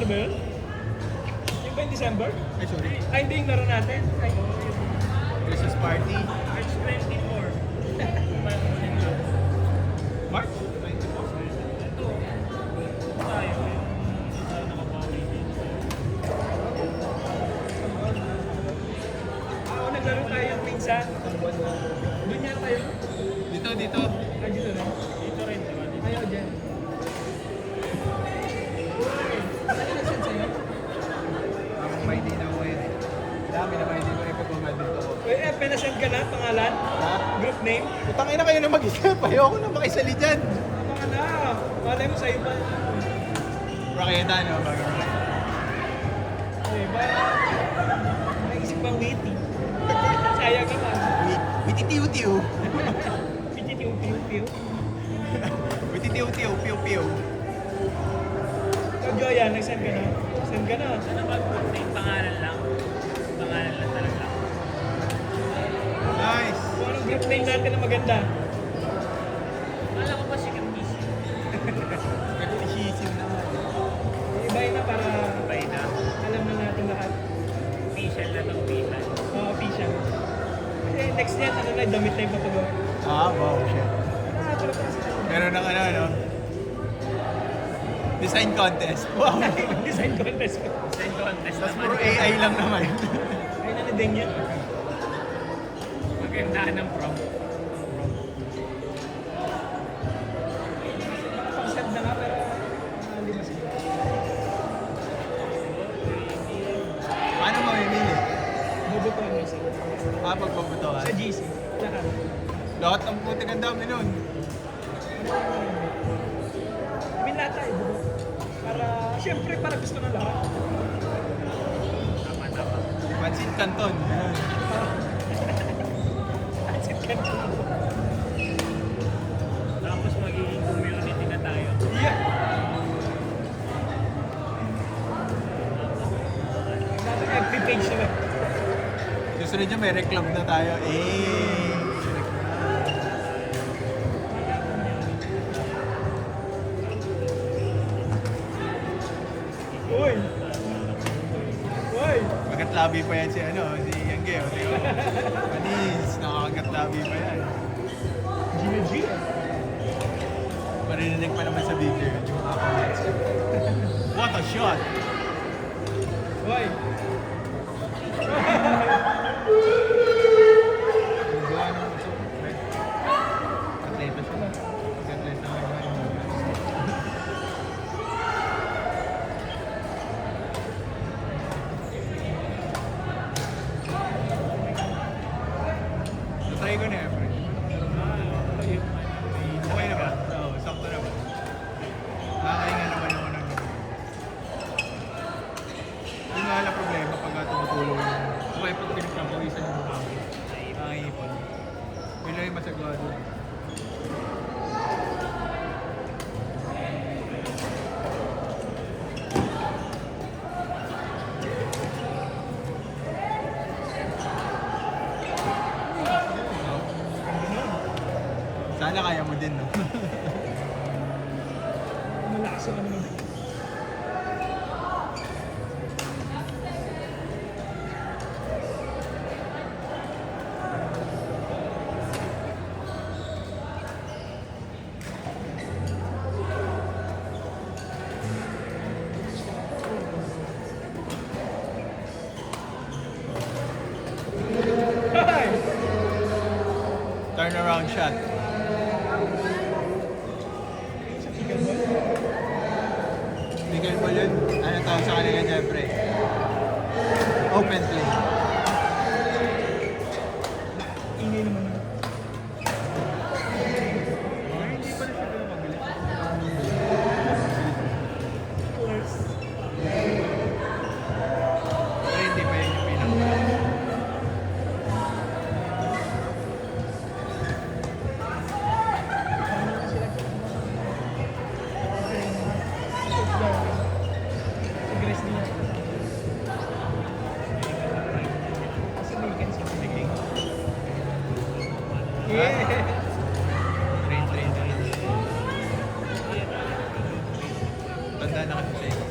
ba yun? Yung ba yung December? Ay, sorry. Ay, hindi yung laro natin. Ay, Christmas party. March 24. March 24. Ito. Tayo yung nakabawi dito. Oo, naglaro tayo yung minsan. Doon yan tayo. Dito, dito. Ay, dito na. Dito rin, diba? Ayaw dyan. Ano na-send sa'yo? May di na ako ngayon eh. Dami na may di ko ipapamad dito ko. Eh, pinasend ka na, pangalan? Ha? Group name? Utang ina kayo na mag-isip. Ayoko na makisali dyan. Tama ka na. Malay mo sa'yo ba? Raketa, no? Bago Raketa. Ay, ba? Naisip bang witty? Sayang naman. Wititiw-tiw. Piu-piu-piu. Wititiw-tiw. Piw-piw. So, Joya, nag-send ka na? Send ka na. Ano ba group name? Pangalan lang. Pangalan lang talaga. Nice. Kung anong group name natin na maganda. Akala ko ba si Kapis? Nag-isisip naman. Ibay na para Sabay na. alam na natin lahat. Official na itong official. Official. Eh, next niyan, ano na, damit na yung papagawa. Ah, wow, shit. Wala pa sila. Meron ng ano, no? Design contest. Wow. Design contest ko. Design contest Tapos naman. puro AI lang naman. Ay, nanadeng yan. Magandaan ng prom. Pang-send na nga, pero hindi masiguro. Paano mamimili? Bubutuan mo isa. Ah, pagpaputuan. Sa GC. Lahat. Lahat ng putik ang dami nun. Lahat tayo, bubo. Para, syempre, para gusto ng lahat. Tama, tama. Pansit Canton. Ganun. That's it, ganun. Tapos magiging community na tayo. Yeah. Dapat nag-page na lang. Susunod nyo, may reclub na tayo. Eh. Uy! Uy! Magatlabi pa yan si ano, si Yangge. O, di ba? Panis, nakakagatlabi pa yan. Gina G. Marinig pa naman sa video yun, yung mga comments. What a shot! Uy! Atleta siya. Atleta nga yung try ko na eh, pre. Okay na ba? Oo, sakto na ba? Nakakahinga naman ako ng... Yun nga lang problema pag tumutulong yung... Okay, pag pinagpapawisan yung mukha ko. Nakangipon. Yun lang yung masagawa doon. Sana kaya mo din, no? Malakas yung ano naman. Hi! Turnaround shot. Sa pickleball? Bigay mo yun. Ano tawag sa kanila dyan, pre? Open play. Ingay naman yun. Ay, hindi pa rin siya ganun mabilis. Worst. Pero hindi pa yun yung pinaka. Yeah. Train. Tanda na kasi siya.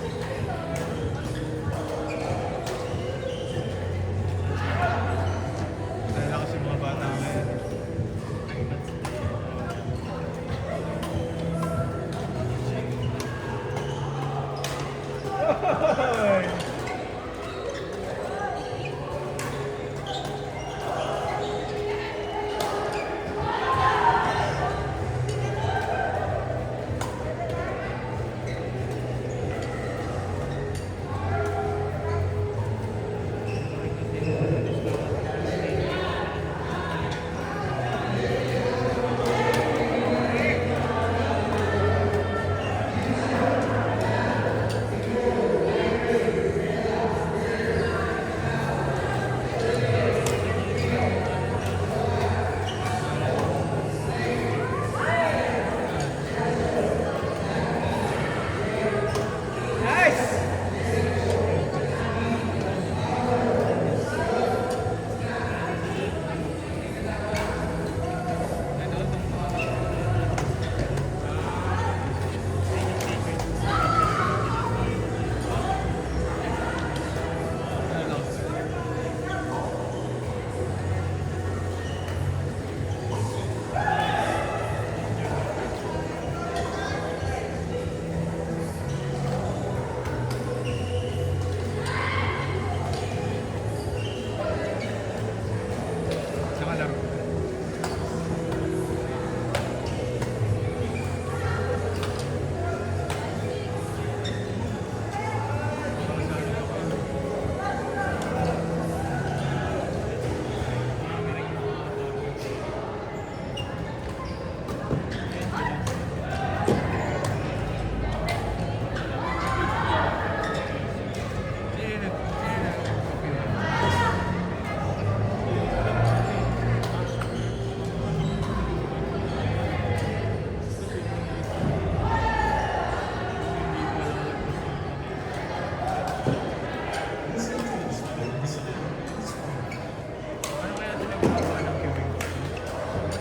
gumagawa ng queuing.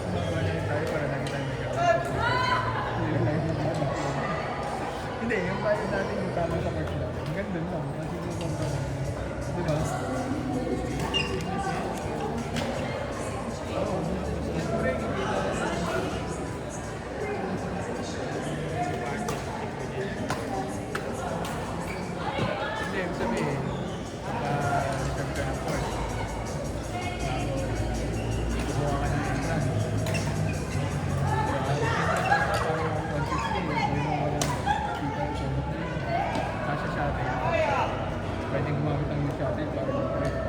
Gumagawa na rin tayo para lagi tayo nagkakaroon. Hindi, yung bayad natin yung tama sa course natin. Hanggang dun lang. Kasi yung bang diba? Oo. Siyempre, hindi na. Hindi, ibig sabihin, reserve ka ng course. Kukuha ka ng entrance. Kasya sa atin. Pwede gumamit ang shuttle para mag-prep.